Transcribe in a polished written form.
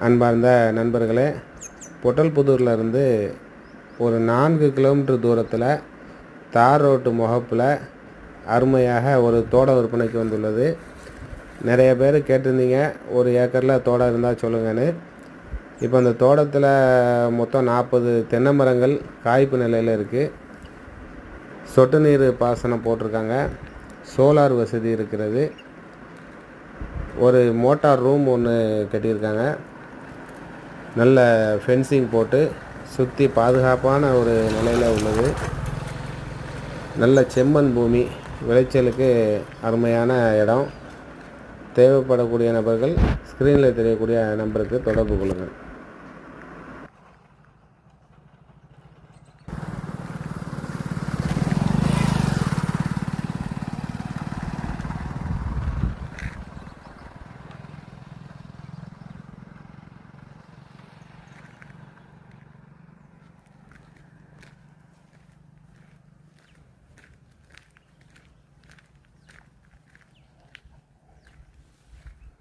அன்பார்ந்த நண்பர்களே, பொட்டல்புதூர்லேருந்து ஒரு 4 கிலோமீட்டர் தூரத்தில் தார் ரோட்டு முகப்பில் அருமையாக ஒரு தோட்டம் விற்பனைக்கு வந்துள்ளது. நிறைய பேர் கேட்டிருந்தீங்க, ஒரு ஏக்கரில் தோட்டம் இருந்தால் சொல்லுங்கன்னு. இப்போ அந்த தோட்டத்தில் மொத்தம் 40 தென்னை மரங்கள் காய்ப்பு நிலையில் இருக்குது. சொட்டு நீர் பாசனம் போட்டிருக்காங்க. சோலார் வசதி இருக்கிறது. ஒரு மோட்டார் ரூம் ஒன்று கட்டியிருக்காங்க. நல்ல ஃபென்சிங் போட்டு சுற்றி பாதுகாப்பான ஒரு நிலையில் உள்ளது. நல்ல செம்மண் பூமி, விளைச்சலுக்கு அருமையான இடம். தேவைப்படக்கூடிய நபர்கள் ஸ்க்ரீனில் தெரியக்கூடிய நம்பருக்கு தொடர்பு கொள்ளுங்கள்.